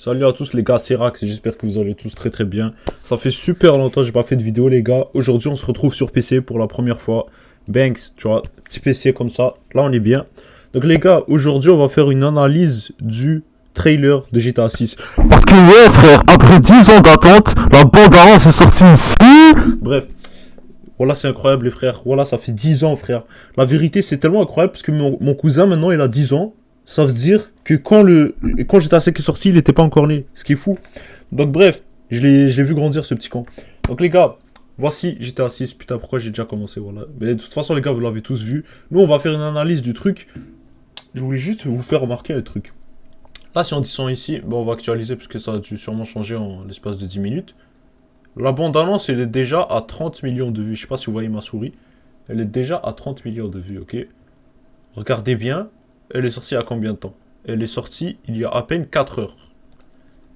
Salut à tous les gars, c'est Rax et j'espère que vous allez tous très très bien. Ça fait super longtemps que j'ai pas fait de vidéo les gars. Aujourd'hui on se retrouve sur PC pour la première fois. Banks, tu vois, petit PC comme ça. Là on est bien. Donc les gars, aujourd'hui on va faire une analyse du trailer de GTA 6. Parce que ouais frère, après 10 ans d'attente, la bande-annonce est sortie ici. Bref, voilà c'est incroyable les frères. Voilà ça fait 10 ans frère. La vérité c'est tellement incroyable parce que mon cousin maintenant il a 10 ans. Ça veut dire que quand GTA 5 est sorti, il n'était pas encore né. Ce qui est fou. Donc bref, je l'ai vu grandir ce petit con. Donc les gars, voici GTA 6. Putain, pourquoi j'ai déjà commencé, voilà. Mais de toute façon les gars, vous l'avez tous vu. Nous on va faire une analyse du truc. Je voulais juste vous faire remarquer un truc. Là si on descend ici, bon, on va actualiser parce que ça a dû sûrement changer en l'espace de 10 minutes. La bande-annonce elle est déjà à 30 millions de vues. Je sais pas si vous voyez ma souris. Elle est déjà à 30 millions de vues, ok. Regardez bien. Elle est sortie à combien de temps? Elle est sortie il y a à peine 4 heures.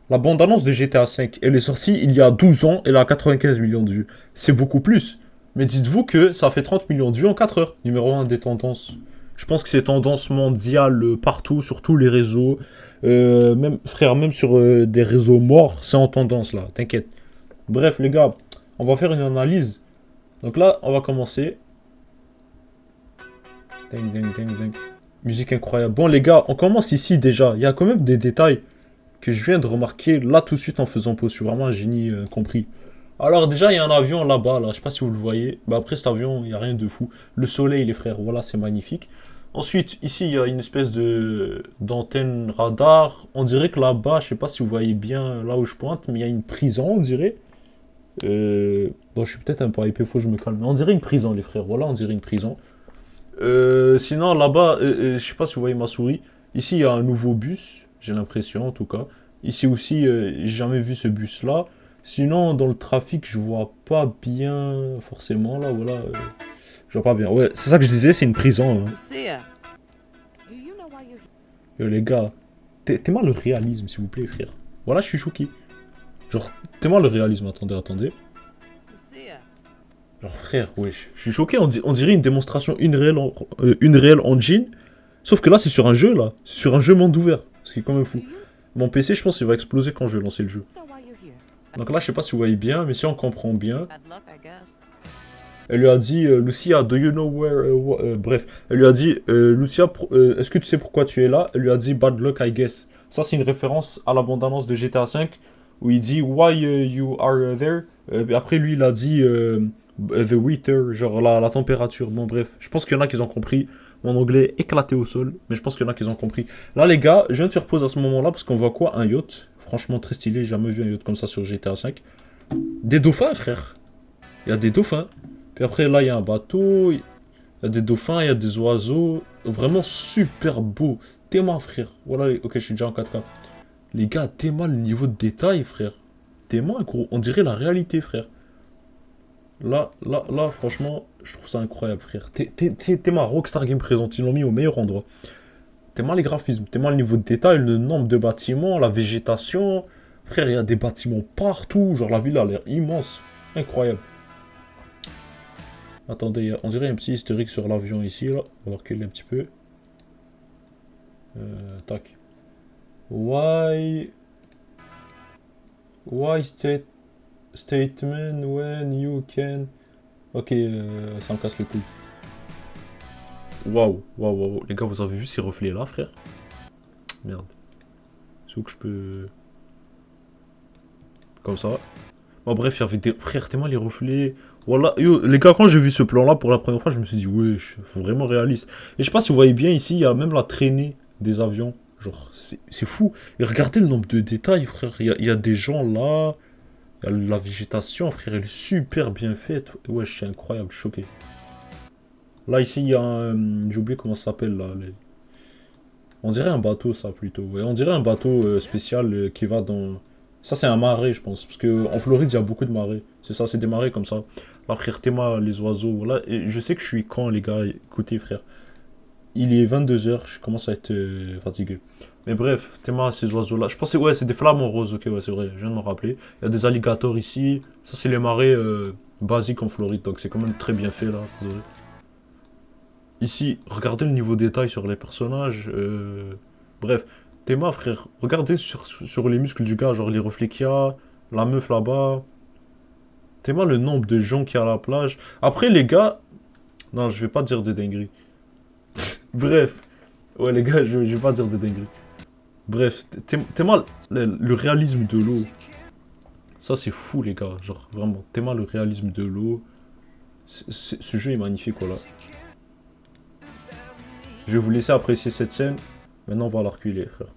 La bande-annonce de GTA V, elle est sortie il y a 12 ans, elle a 95 millions de vues. C'est beaucoup plus. Mais dites-vous que ça fait 30 millions de vues en 4 heures. Numéro un des tendances. Je pense que c'est tendance mondiale partout, sur tous les réseaux. Même, frère, même sur des réseaux morts, c'est en tendance là, t'inquiète. Bref, les gars, on va faire une analyse. Donc là, on va commencer. Ding, ding, ding, ding. Musique incroyable. Bon, les gars, on commence ici déjà. Il y a quand même des détails que je viens de remarquer là tout de suite en faisant pause. Je suis vraiment un génie compris. Alors, déjà, il y a un avion là-bas. Là. Je sais pas si vous le voyez. Bah, après cet avion, il n'y a rien de fou. Le soleil, les frères. Voilà, c'est magnifique. Ensuite, ici, il y a une espèce de d'antenne radar. On dirait que là-bas, je sais pas si vous voyez bien là où je pointe, mais il y a une prison, on dirait. Bon, je suis peut-être un peu hypé, faut que je me calme. Mais on dirait une prison, les frères. Voilà, on dirait une prison. Sinon, là-bas, je sais pas si vous voyez ma souris. Ici, il y a un nouveau bus, j'ai l'impression en tout cas. Ici aussi, j'ai jamais vu ce bus-là. Sinon, dans le trafic, je vois pas bien forcément. Là, voilà, je vois pas bien. Ouais, c'est ça que je disais, c'est une prison. Hein. Lucia, do you know why you're here? Les gars, t'es-moi le réalisme, s'il vous plaît, frère. Voilà, je suis choqué. Genre, t'es-moi le réalisme. Attendez, attendez. Lucia, Genre, frère, wesh. Je suis choqué, on dirait une démonstration une réelle engine. Sauf que là, c'est sur un jeu, là. C'est sur un jeu monde ouvert. Ce qui est quand même do fou. you Mon PC, je pense qu'il va exploser quand je vais lancer le jeu. know why you're here? Donc là, je sais pas si vous voyez bien, mais si on comprend bien, Bad luck, I guess. elle lui a dit, Lucia, do you know where... bref, elle lui a dit, Lucia, est-ce que tu sais pourquoi tu es là? Elle lui a dit, bad luck, I guess. Ça, c'est une référence à l'abondance de GTA V, où il dit, why you are there? Après, lui, il a dit, the weather, genre la température. Bon, bref, je pense qu'il y en a qui ont compris. Mon anglais est éclaté au sol, mais je pense qu'il y en a qui ont compris. Là, les gars, je viens de faire pause à ce moment-là, parce qu'on voit quoi? Un yacht. Franchement, très stylé, j'ai jamais vu un yacht comme ça sur GTA V. Des dauphins, frère. Il y a des dauphins. Puis après, là, il y a un bateau. Il y a des dauphins, il y a des oiseaux. Vraiment super beau. Théma, frère. Voilà, ok, je suis déjà en 4K. Les gars, Théma, le niveau de détail, frère. Théma, gros, on dirait la réalité, frère. Là, franchement, je trouve ça incroyable, frère. Théma, Rockstar Game présente, ils l'ont mis au meilleur endroit. Théma, les graphismes, théma, le niveau de détail, le nombre de bâtiments, la végétation. Frère, il y a des bâtiments partout. Genre, la ville a l'air immense. Incroyable. Attendez, on dirait un petit historique sur l'avion ici, là. On va reculer un petit peu. Tac. Why... Why statement when you can... Ok, ça me casse les couilles. Waouh, waouh, waouh. Les gars, vous avez vu ces reflets-là, frère? Merde. C'est où que je peux... Comme ça. Bon, bref, il y avait des... Frère, tellement les reflets... Voilà, yo, les gars, quand j'ai vu ce plan-là pour la première fois, je me suis dit, wesh, faut vraiment réaliste. Et je sais pas si vous voyez bien ici, il y a même la traînée des avions. Genre, c'est fou. Et regardez le nombre de détails, frère. Il y a des gens là. Il y a la végétation, frère, elle est super bien faite. Wesh, c'est incroyable, je suis choqué. Là, ici, il y a un... J'ai oublié comment ça s'appelle, là. On dirait un bateau, ça, plutôt. Ouais, on dirait un bateau spécial qui va dans... Ça, c'est un marais, je pense. Parce qu'en Floride, il y a beaucoup de marais. C'est ça, c'est des marais comme ça. La frère Théma, les oiseaux. Là, et je sais que je suis con, les gars. Écoutez, frère. Il est 22 heures, je commence à être fatigué. Mais bref, Théma, ces oiseaux-là. Je pensais, ouais, c'est des flamants roses. Ok, ouais, c'est vrai, je viens de me rappeler. Il y a des alligators ici. Ça, c'est les marais basiques en Floride. Donc, c'est quand même très bien fait, là. Ici, regardez le niveau de détail sur les personnages. Bref, Théma, frère, regardez sur les muscles du gars, genre les reflets qu'il y a, la meuf là-bas. Théma, le nombre de gens qu'il y a à la plage. Après, les gars... Non, je vais pas dire de dinguerie. Bref. Ouais, les gars, je vais pas dire de dinguerie. Bref, Théma, le réalisme de l'eau. Ça, c'est fou, les gars. Genre, vraiment, Théma, le réalisme de l'eau. Ce jeu est magnifique, voilà. Je vais vous laisser apprécier cette scène. Maintenant, on va la reculer, frère.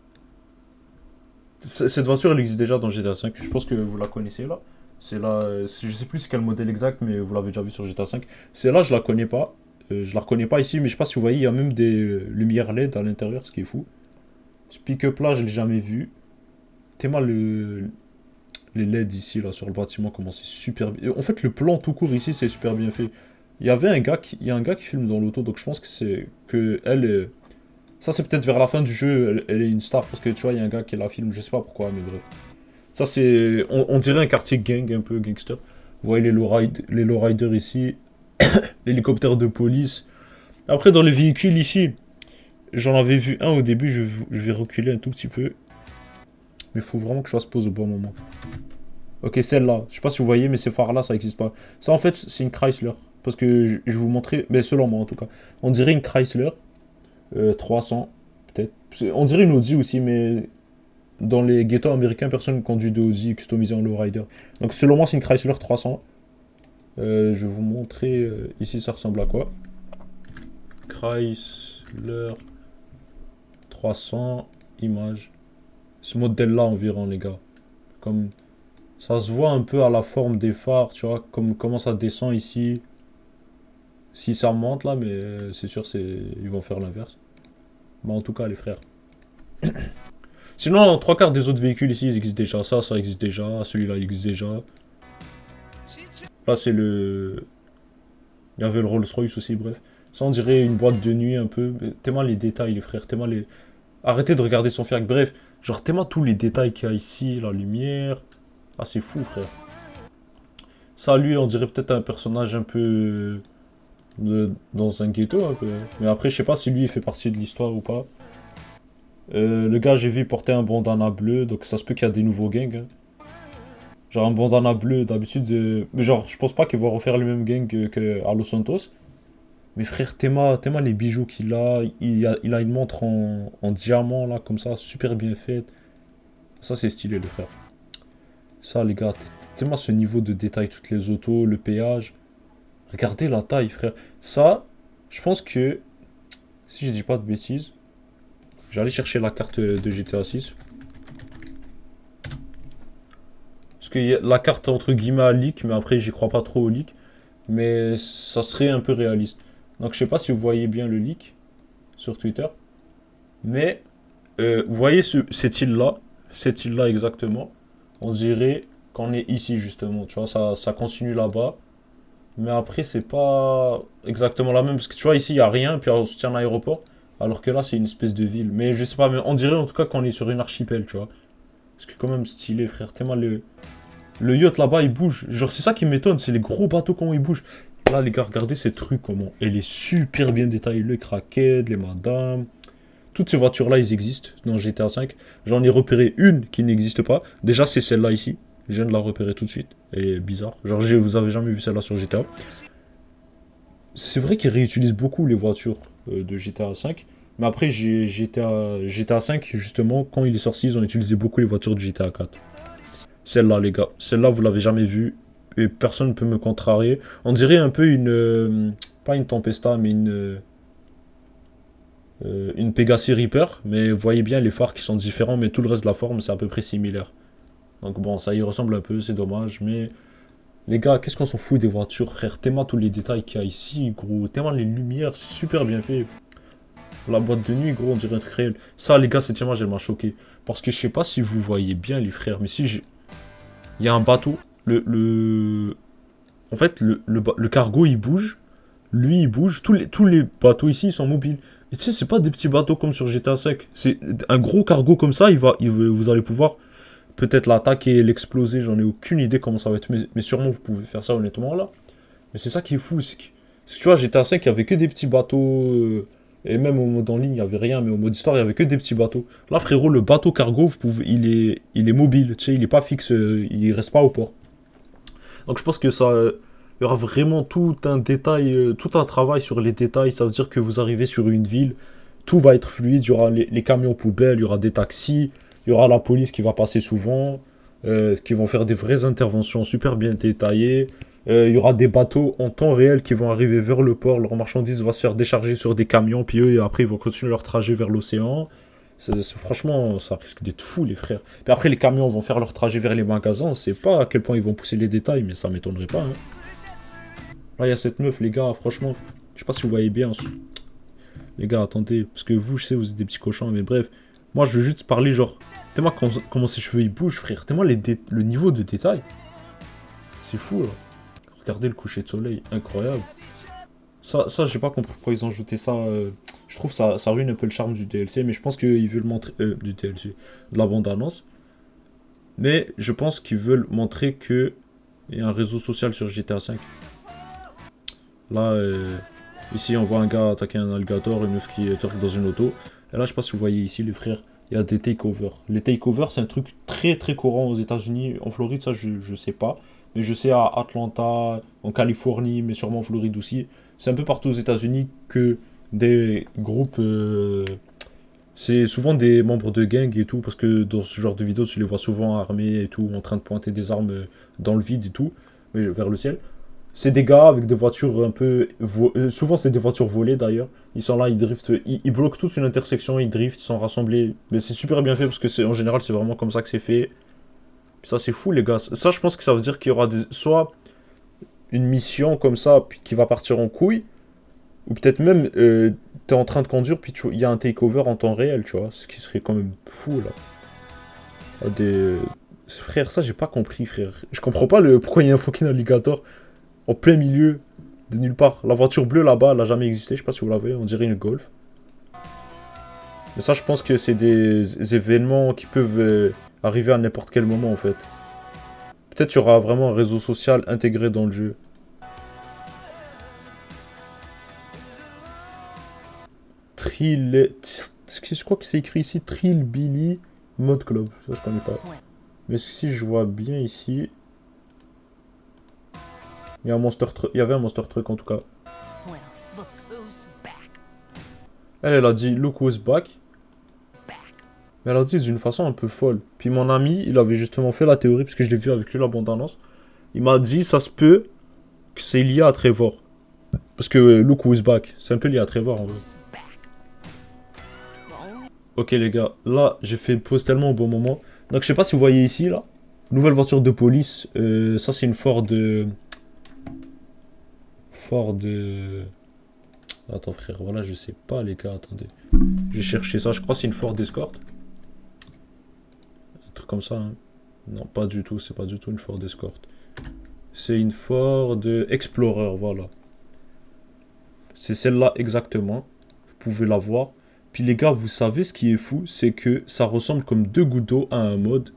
Cette voiture, elle existe déjà dans GTA V. Je pense que vous la connaissez, là. C'est là, je sais plus c'est quel modèle exact, mais vous l'avez déjà vu sur GTA V. C'est là, je la connais pas. Je la reconnais pas ici, mais je sais pas si vous voyez, il y a même des lumières LED à l'intérieur, ce qui est fou. Ce pick-up là, je l'ai jamais vu. Tellement les LED ici, là, sur le bâtiment, comment c'est super bien. En fait, le plan tout court ici, c'est super bien fait. Il y a un gars qui filme dans l'auto, donc je pense que c'est que elle est... Ça, c'est peut-être vers la fin du jeu, elle est une star, parce que tu vois, il y a un gars qui la filme, je sais pas pourquoi, mais bref. Ça, c'est... On dirait un quartier gang, un peu gangster. Vous voyez les lowriders ici, l'hélicoptère de police. Après, dans les véhicules ici, j'en avais vu un au début, je vais reculer un tout petit peu. Mais il faut vraiment que je fasse pause au bon moment. Ok, celle-là, je sais pas si vous voyez, mais ces phares-là, ça n'existe pas. Ça, en fait, c'est une Chrysler. Parce que je vais vous montrer, mais selon moi en tout cas. On dirait une Chrysler 300, peut-être. On dirait une Audi aussi, mais dans les ghettos américains, personne ne conduit de Audi customisé en lowrider. Donc selon moi, c'est une Chrysler 300. Je vais vous montrer ici, ça ressemble à quoi. Chrysler 300, image. Ce modèle-là environ, les gars. Comme ça se voit un peu à la forme des phares, tu vois, comme comment ça descend ici. Si ça remonte là, mais c'est sûr, ils vont faire l'inverse. Bah en tout cas, les frères. Sinon, trois quarts des autres véhicules ici, ils existent déjà. Ça existe déjà. Celui-là, il existe déjà. Là, c'est le... Il y avait le Rolls-Royce aussi, bref. Ça, on dirait une boîte de nuit un peu. Tellement les détails, les frères. Tellement les... Arrêtez de regarder son fiac. Bref, genre tellement tous les détails qu'il y a ici. La lumière. Ah, c'est fou, frère. Ça, lui, on dirait peut-être un personnage un peu... dans un ghetto, un peu. Mais après, je sais pas si lui, il fait partie de l'histoire ou pas. Le gars, j'ai vu porter un bandana bleu. Donc, ça se peut qu'il y a des nouveaux gangs. Hein. Genre un bandana bleu, d'habitude... Mais genre, je pense pas qu'il va refaire le même gang qu'à Los Santos. Mais frère, Théma les bijoux qu'il a. Il a une montre en diamant, là, comme ça, super bien faite. Ça, c'est stylé, le frère. Ça, les gars, Théma ce niveau de détail, toutes les autos, le péage. Regardez la taille, frère. Ça, je pense que... Si je dis pas de bêtises... Je vais aller chercher la carte de GTA 6. Parce que la carte, entre guillemets, a leak, mais après, j'y crois pas trop au leak. Mais ça serait un peu réaliste. Donc, je sais pas si vous voyez bien le leak sur Twitter. Mais, vous voyez cette île-là exactement. On dirait qu'on est ici, justement. Tu vois, ça continue là-bas. Mais après, c'est pas exactement la même. Parce que tu vois, ici, il n'y a rien. Puis, on se tient à l'aéroport. Alors que là, c'est une espèce de ville. Mais je sais pas, mais on dirait en tout cas qu'on est sur une archipel, tu vois. Parce que quand même stylé, frère. Tellement le yacht là-bas, il bouge. Genre, c'est ça qui m'étonne. C'est les gros bateaux, comment ils bougent. Là, les gars, regardez ces trucs, comment. Elle est super bien détaillée. Le craquette, les madames. Toutes ces voitures-là, ils existent dans GTA V. J'en ai repéré une qui n'existe pas. Déjà, c'est celle-là ici. Je viens de la repérer tout de suite. Elle est bizarre. Genre, vous avez jamais vu celle-là sur GTA. C'est vrai qu'ils réutilisent beaucoup les voitures de GTA V. Mais après, GTA 5, justement, quand il est sorti, ils ont utilisé beaucoup les voitures de GTA 4. Celle-là, les gars. Celle-là, vous l'avez jamais vue. Et personne ne peut me contrarier. On dirait un peu une... pas une Tempesta, mais une Pegassi Reaper. Mais vous voyez bien les phares qui sont différents. Mais tout le reste de la forme, c'est à peu près similaire. Donc bon, ça y ressemble un peu. C'est dommage. Mais les gars, qu'est-ce qu'on s'en fout des voitures, frère? Tellement tous les détails qu'il y a ici, gros. Tellement les lumières, c'est super bien fait. La boîte de nuit, gros, on dirait un truc réel. Ça, les gars, cette image, elle m'a choqué. Parce que je sais pas si vous voyez bien, les frères, mais si j'ai... Il y a un bateau. En fait, le cargo, il bouge. Lui, il bouge. Tous les bateaux ici, ils sont mobiles. Et tu sais, c'est pas des petits bateaux comme sur GTA 5. C'est un gros cargo comme ça, vous allez pouvoir peut-être l'attaquer, l'exploser. J'en ai aucune idée comment ça va être. Mais sûrement, vous pouvez faire ça honnêtement, là. Mais c'est ça qui est fou. C'est que tu vois, GTA 5, il y avait que des petits bateaux... Et même au mode en ligne, il n'y avait rien, mais au mode histoire, il n'y avait que des petits bateaux. Là, frérot, le bateau cargo, il est mobile, tu sais, il n'est pas fixe, il reste pas au port. Donc je pense que ça, il y aura vraiment tout un détail, tout un travail sur les détails. Ça veut dire que vous arrivez sur une ville, tout va être fluide. Il y aura les camions poubelles, il y aura des taxis, il y aura la police qui va passer souvent, qui vont faire des vraies interventions super bien détaillées. Il y aura des bateaux en temps réel qui vont arriver vers le port. Leurs marchandises vont se faire décharger sur des camions, puis eux, après, ils vont continuer leur trajet vers l'océan. Franchement, ça risque d'être fou, les frères. Puis après, les camions vont faire leur trajet vers les magasins. On sait pas à quel point ils vont pousser les détails, mais ça m'étonnerait pas, hein. Là, il y a cette meuf, les gars, franchement. Je sais pas si vous voyez bien. Les gars, attendez. Parce que vous, je sais, vous êtes des petits cochons, mais bref. Moi, je veux juste parler, genre. Tellement comment ses cheveux ils bougent, frère. Tellement le niveau de détail. C'est fou, là. Regardez le coucher de soleil, incroyable. Ça j'ai pas compris pourquoi ils ont ajouté ça. Je trouve ça ruine un peu le charme du DLC, mais je pense qu'ils veulent montrer. Du DLC. De la bande-annonce. Mais je pense qu'ils veulent montrer que il y a un réseau social sur GTA V. Là, ici, on voit un gars attaquer un alligator, une meuf qui twerk dans une auto. Et là, je sais pas si vous voyez ici, les frères, il y a des takeovers. Les takeovers, c'est un truc très très courant aux États-Unis. En Floride, ça, je sais pas. Mais je sais à Atlanta, en Californie, mais sûrement en Floride aussi. C'est un peu partout aux États-Unis que des groupes. C'est souvent des membres de gangs et tout, parce que dans ce genre de vidéos, tu les vois souvent armés et tout, en train de pointer des armes dans le vide et tout, mais vers le ciel. C'est des gars avec des voitures un peu... souvent, c'est des voitures volées, d'ailleurs. Ils sont là, ils driftent, ils bloquent toute une intersection, ils driftent, ils sont rassemblés. Mais c'est super bien fait, parce que en général, c'est vraiment comme ça que c'est fait. Puis ça, c'est fou, les gars. Ça, je pense que ça veut dire qu'il y aura soit une mission comme ça, puis qui va partir en couille, ou peut-être même, t'es en train de conduire, puis il y a un takeover en temps réel, tu vois. Ce qui serait quand même fou, là. Frère, ça, j'ai pas compris, frère. Je comprends pas pourquoi il y a un fucking alligator en plein milieu de nulle part. La voiture bleue là-bas, elle a jamais existé. Je sais pas si vous la voyez, on dirait une Golf. Mais ça, je pense que c'est des événements qui peuvent arriver à n'importe quel moment, en fait. Peut-être qu'il y aura vraiment un réseau social intégré dans le jeu. Je crois que c'est écrit ici Trillbilly Mode Club. Ça, je connais pas. Mais si je vois bien ici... Il y avait un Monster Truck en tout cas. Elle a dit Look who's back. Mais elle a dit d'une façon un peu folle. Puis mon ami, il avait justement fait la théorie, parce que je l'ai vu avec lui, la bande-annonce. Il m'a dit, ça se peut que c'est lié à Trevor. Parce que Look who's back, c'est un peu lié à Trevor en vrai. Ok les gars, là j'ai fait une pause tellement au bon moment. Donc je sais pas si vous voyez ici là. Nouvelle voiture de police. Ça c'est une Ford. Attends frère, voilà je sais pas les gars, attendez. Je vais chercher ça, je crois que c'est une Ford Escort. Un truc comme ça hein. Non pas du tout, c'est pas du tout une Ford Escort. C'est une Ford Explorer, voilà. C'est celle-là exactement. Vous pouvez la voir. Puis les gars, vous savez ce qui est fou, c'est que ça ressemble comme deux gouttes d'eau à un mode.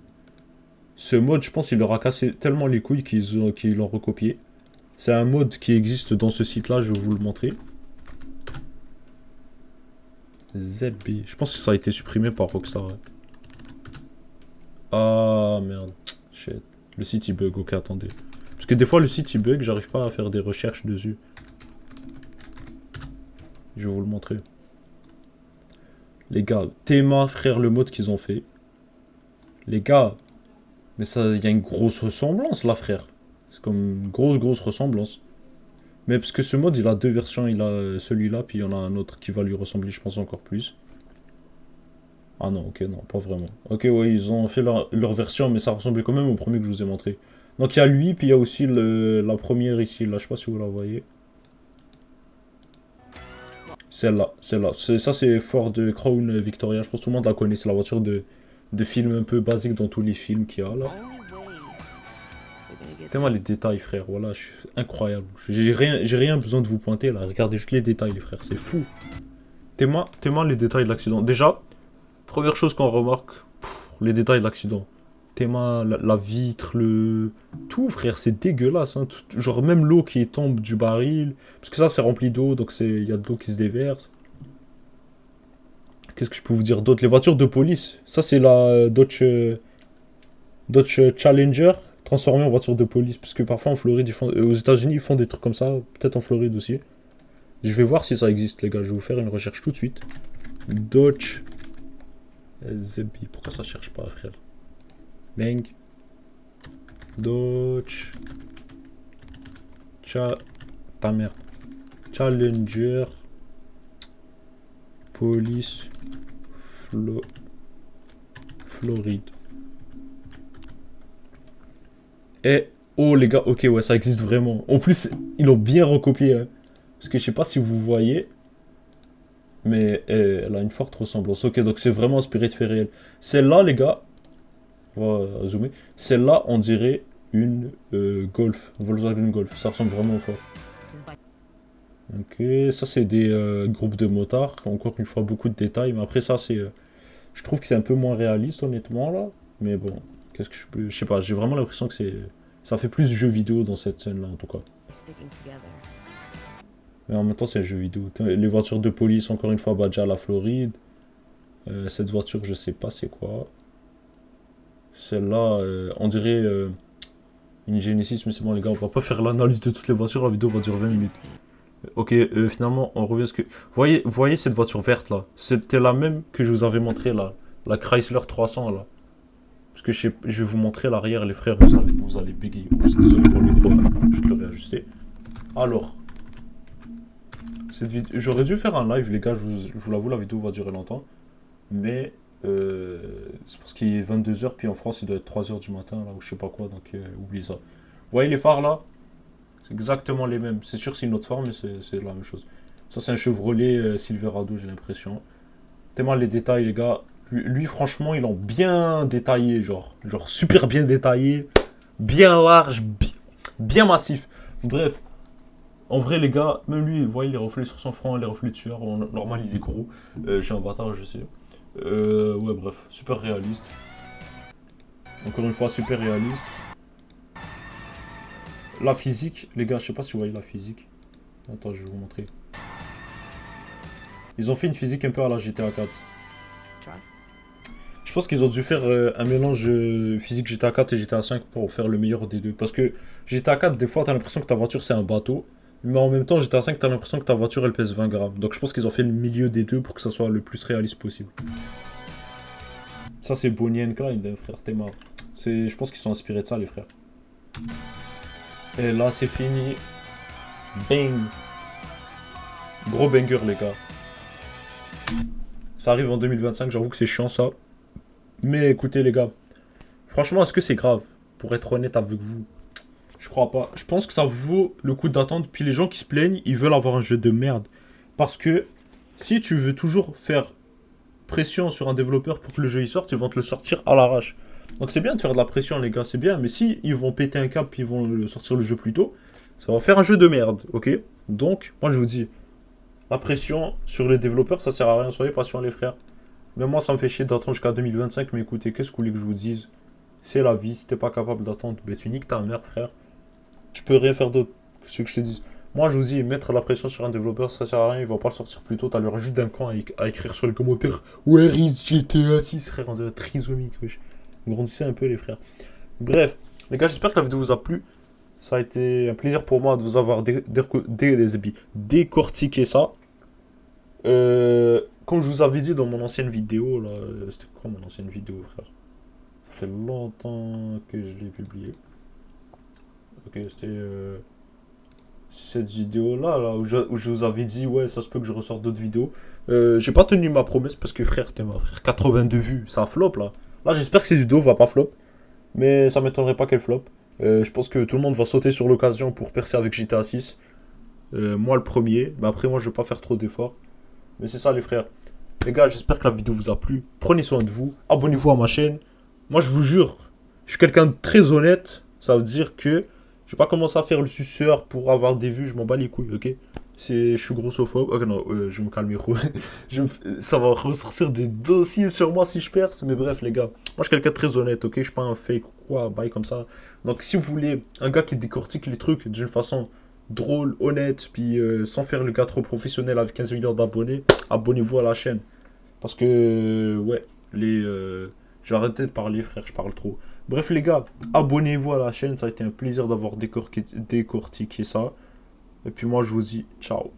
Ce mode, je pense, il leur a cassé tellement les couilles qu'ils l'ont recopié. C'est un mode qui existe dans ce site-là, je vais vous le montrer. ZB. Je pense que ça a été supprimé par Rockstar. Ouais. Ah merde. Shit. Le site il bug, ok, attendez. Parce que des fois le site il bug, j'arrive pas à faire des recherches dessus. Je vais vous le montrer. Les gars, Théma, frère, le mode qu'ils ont fait. Les gars, mais ça, il y a une grosse ressemblance là, frère. C'est comme une grosse ressemblance. Mais parce que ce mode, il a deux versions. Il a celui-là, puis il y en a un autre qui va lui ressembler, je pense, encore plus. Ah non, ok, non, pas vraiment. Ok, ouais, ils ont fait leur version, mais ça ressemblait quand même au premier que je vous ai montré. Donc il y a lui, puis il y a aussi la première ici, là. Je sais pas si vous la voyez. Celle-là. Ça, c'est Ford Crown Victoria. Je pense que tout le monde la connaît. C'est la voiture de film un peu basique dans tous les films qu'il y a, là. Tellement les détails, frère. Voilà, incroyable. J'ai rien besoin de vous pointer, là. Regardez juste les détails, les frères. C'est fou. Tellement les détails de l'accident. Déjà, première chose qu'on remarque, les détails de l'accident. Tellement la vitre, tout, frère, c'est dégueulasse. Hein. Genre, même l'eau qui tombe du baril. Parce que ça, c'est rempli d'eau, donc il y a de l'eau qui se déverse. Qu'est-ce que je peux vous dire d'autre? Les voitures de police. Ça, c'est la Dodge Challenger transformée en voiture de police. Parce que parfois en Floride, aux États-Unis, ils font des trucs comme ça. Peut-être en Floride aussi. Je vais voir si ça existe, les gars. Je vais vous faire une recherche tout de suite. Dodge ZB. Pourquoi ça cherche pas, frère? Bang. Dodge. Ta merde. Challenger. Police. Floride. Et. Oh, les gars. Ok, ouais, ça existe vraiment. En plus, ils l'ont bien recopié. Hein. Parce que je sais pas si vous voyez. Mais elle a une forte ressemblance. Ok, donc c'est vraiment inspiré de faits réels. Celle-là, les gars. On va zoomer. Celle-là, on dirait une Golf. Volkswagen Golf. Ça ressemble vraiment fort. Ok, ça c'est des groupes de motards. Encore une fois, beaucoup de détails. Mais après, ça c'est. Je trouve que c'est un peu moins réaliste, honnêtement, là. Mais bon, qu'est-ce que je peux. Je sais pas, j'ai vraiment l'impression que c'est. Ça fait plus jeu vidéo dans cette scène-là, en tout cas. Mais en même temps, c'est un jeu vidéo. Les voitures de police, encore une fois, Badja à la Floride. Cette voiture, je sais pas c'est quoi. Celle-là, on dirait une Genesis, mais c'est bon, les gars, on va pas faire l'analyse de toutes les voitures. La vidéo va durer 20 minutes. Ok, finalement, on revient à ce que. Voyez cette voiture verte là. C'était la même que je vous avais montré là. La Chrysler 300 là. Parce que je vais vous montrer l'arrière, les frères, vous allez bégayer. Oh, désolé pour le micro, là. Je te le réajuster. Alors. J'aurais dû faire un live, les gars, je vous l'avoue, la vidéo va durer longtemps. Mais. C'est parce qu'il est 22h, puis en France, il doit être 3h du matin, là, ou je sais pas quoi, donc oubliez ça. Vous voyez les phares là? C'est exactement les mêmes. C'est sûr, c'est une autre forme, mais c'est la même chose. Ça, c'est un Chevrolet Silverado, j'ai l'impression. Tellement les détails, les gars. Lui, franchement, ils l'ont bien détaillé, genre super bien détaillé, bien large, bien massif. Bref, en vrai, les gars, même lui, vous voyez les reflets sur son front, les reflets de sueur. Normal, il est gros. Je suis un bâtard, je sais. Ouais, bref, super réaliste. Encore une fois, super réaliste. La physique, les gars, je sais pas si vous voyez la physique. Attends, je vais vous montrer. Ils ont fait une physique un peu à la GTA 4. Je pense qu'ils ont dû faire un mélange physique GTA 4 et GTA 5 pour faire le meilleur des deux. Parce que GTA 4, des fois, t'as l'impression que ta voiture c'est un bateau. Mais en même temps, GTA 5, t'as l'impression que ta voiture elle pèse 20 grammes. Donc je pense qu'ils ont fait le milieu des deux pour que ça soit le plus réaliste possible. Ça, c'est Bonnie and Clyde, frère, t'es marre. Je pense qu'ils sont inspirés de ça, les frères. Et là, c'est fini. Bang. Gros banger, les gars. Ça arrive en 2025, j'avoue que c'est chiant, ça. Mais écoutez, les gars. Franchement, est-ce que c'est grave? Pour être honnête avec vous, je crois pas. Je pense que ça vaut le coup d'attendre. Puis les gens qui se plaignent, ils veulent avoir un jeu de merde. Parce que si tu veux toujours faire pression sur un développeur pour que le jeu y sorte, ils vont te le sortir à l'arrache. Donc c'est bien de faire de la pression, les gars, c'est bien. Mais si ils vont péter un câble puis ils vont sortir le jeu plus tôt, ça va faire un jeu de merde, ok? Donc, moi je vous dis, la pression sur les développeurs, ça sert à rien. Soyez patients, les frères. Même moi, ça me fait chier d'attendre jusqu'à 2025. Mais écoutez, qu'est-ce que vous voulez que je vous dise? C'est la vie. Si t'es pas capable d'attendre, ben tu niques ta mère, frère. Tu peux rien faire d'autre que ce que je te dis. Moi, je vous dis, mettre la pression sur un développeur, ça sert à rien. Il va pas le sortir plus tôt. T'as l'air juste d'un con à écrire sur les commentaires. Where is GTA 6, frère? On dirait trisomique, wesh. Grandissez un peu, les frères. Bref, les gars, j'espère que la vidéo vous a plu. Ça a été un plaisir pour moi de vous avoir décortiqué ça. Comme je vous avais dit dans mon ancienne vidéo, là, c'était quoi mon ancienne vidéo, frère? Ça fait longtemps que je l'ai publié. Ok, c'était cette vidéo-là, là, où je vous avais dit, ouais, ça se peut que je ressorte d'autres vidéos. J'ai pas tenu ma promesse parce que, frère, t'es ma frère, 82 vues, ça flop, là. Là, j'espère que cette vidéo va pas flop, mais ça m'étonnerait pas qu'elle flop. Je pense que tout le monde va sauter sur l'occasion pour percer avec GTA 6. Moi, le premier, mais après, moi, je vais pas faire trop d'efforts. Mais c'est ça, les frères. Les gars, j'espère que la vidéo vous a plu. Prenez soin de vous. Abonnez-vous à ma chaîne. Moi, je vous jure, je suis quelqu'un de très honnête. Ça veut dire que je vais pas commencer à faire le suceur pour avoir des vues. Je m'en bats les couilles, ok? Je suis grossophobe. Ok, non, je vais me calmer, gros. Ça va ressortir des dossiers sur moi si je perce. Mais bref, les gars. Moi, je suis quelqu'un de très honnête, ok? Je suis pas un fake ou quoi, bail comme ça. Donc, si vous voulez un gars qui décortique les trucs d'une façon drôle, honnête, puis sans faire le gars trop professionnel avec 15 millions d'abonnés, abonnez-vous à la chaîne. Parce que, ouais, j'ai arrêté de parler, frère, je parle trop. Bref, les gars, abonnez-vous à la chaîne, ça a été un plaisir d'avoir décortiqué ça. Et puis moi, je vous dis ciao.